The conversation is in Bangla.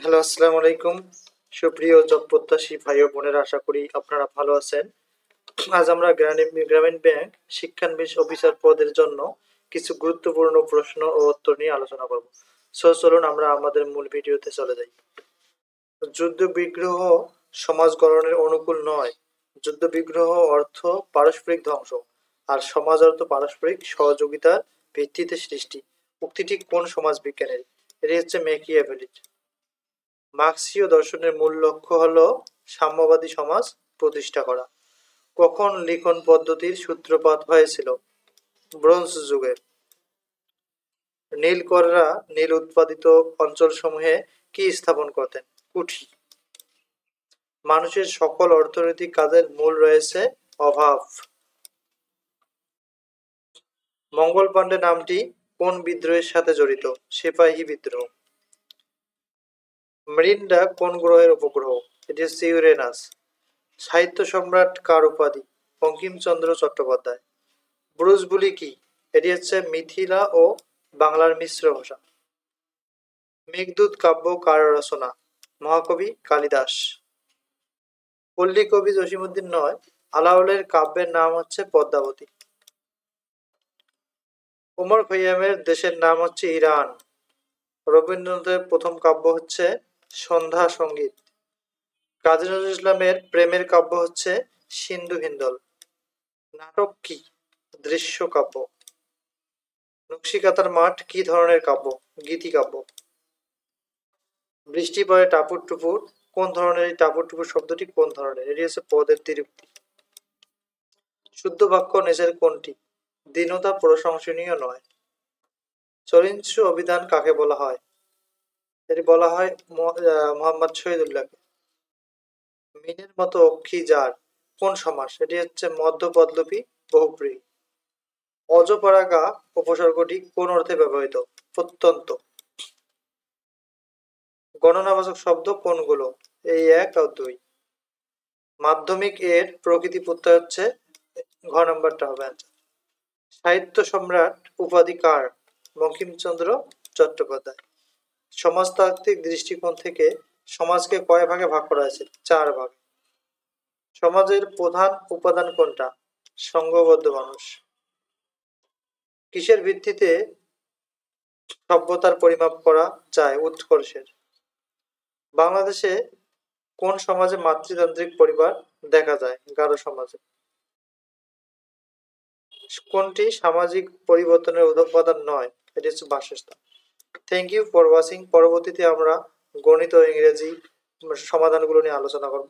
হ্যালো, আসসালামু আলাইকুম। সুপ্রিয় জব প্রত্যাশী ভাই ও বোনেরা, আশা করি আপনারা ভালো আছেন। আজ আমরা গ্রামীণ ব্যাংক শিক্ষানবিশ অফিসার পদের জন্য কিছু গুরুত্বপূর্ণ প্রশ্ন ও উত্তর নিয়ে আলোচনা করব। চলুন আমরা আমাদের মূল ভিডিওতে চলে যাই। যুদ্ধ বিগ্রহ সমাজ গঠনের অনুকূল নয়। যুদ্ধ বিগ্রহ অর্থ পারস্পরিক ধ্বংস, আর সমাজ অর্থ পারস্পরিক সহযোগিতার ভিত্তিতে সৃষ্টি। উক্তিটি কোন সমাজ বিজ্ঞানের? এটি হচ্ছে ম্যাকিয়াভেলির। মার্ক্সীয় দর্শনের মূল লক্ষ্য হল সাম্যবাদী সমাজ প্রতিষ্ঠা করা। কখন লিখন পদ্ধতির সূত্রপাত হয়েছিল? ব্রোঞ্জ যুগে। নীলকররা নীল উৎপাদিত অঞ্চলসমূহে কি স্থাপন করতেন? কুঠি। মানুষের সকল অর্থনৈতিক কাজের মূল রয়েছে অভাব। মঙ্গল পাণ্ডে নামটি কোন বিদ্রোহের সাথে জড়িত? সিপাহী বিদ্রোহ। মৃন্ডা কোন গ্রহের উপগ্রহ? এটি হচ্ছে ইউরেনাস। সাহিত্য সম্রাট কার উপাধি? বঙ্কিমচন্দ্র চট্টোপাধ্যায়। ব্রুজবুলি কি? এটি হচ্ছে মিথিলা ও বাংলার মিশ্র ভাষা। মেঘদূত কাব্য কার রচনা? মহাকবি কালিদাস। পল্লী কবি জসীমউদ্দিন নয়, আলাওলের কাব্যের নাম হচ্ছে পদ্মাবতী। ওমর খৈয়ামের দেশের নাম হচ্ছে ইরান। রবীন্দ্রনাথের প্রথম কাব্য হচ্ছে সন্ধ্যা সঙ্গীত। কাজী নজরুল ইসলামের প্রেমের কাব্য হচ্ছে সিন্ধু হিন্দল। নাটক কি? দৃশ্য কাব্য। নকশিকাঁথার মাঠ কি ধরনের কাব্য? গীতিকাব্য। বৃষ্টি পড়ে টাপুর টুপুর কোন ধরনের? এই টাপুর টুপুর শব্দটি কোন ধরনের? এটি হচ্ছে পদের দ্বিরুক্তি। শুদ্ধ বাক্য নিচের কোনটি? দীনতা প্রশংসনীয় নয়। চরিন্সু অভিধান কাকে বলা হয়? এটি বলা হয় মোহাম্মদ শহীদুল্লাহকে। মিনের মতো অক্ষি যার কোন সমাস? এটি হচ্ছে মধ্যপদলোপী বহুব্রীহি। অজপরাগা উপসর্গটি কোন অর্থে ব্যবহৃত? প্রত্যন্ত। গণনাবাচক শব্দ কোনগুলো? এই 1 আর 2। মাধ্যমিক এর প্রকৃতি প্রত্যয় হচ্ছে ঘ নম্বরটা হবে answer। সাহিত্য সম্রাট উপাধি কার? বঙ্কিমচন্দ্র চট্টোপাধ্যায়। সমাজতাত্ত্বিক দৃষ্টিকোণ থেকে সমাজকে কয় ভাগে ভাগ করা হয়েছে? 4 ভাগে। সমাজের প্রধান উপাদান কোনটা? সংঘবদ্ধ মানুষ। কিসের ভিত্তিতে সভ্যতার পরিমাপ করা যায়? উৎকর্ষের। বাংলাদেশে কোন সমাজে মাতৃতান্ত্রিক পরিবার দেখা যায়? গারো সমাজে। কোনটি সামাজিক পরিবর্তনের উপাদান নয়? এটি হচ্ছে বাসস্থান। Thank you for watching. পরবর্তীতে আমরা গণিত ও ইংরেজি সমাধানগুলো নিয়ে আলোচনা করব।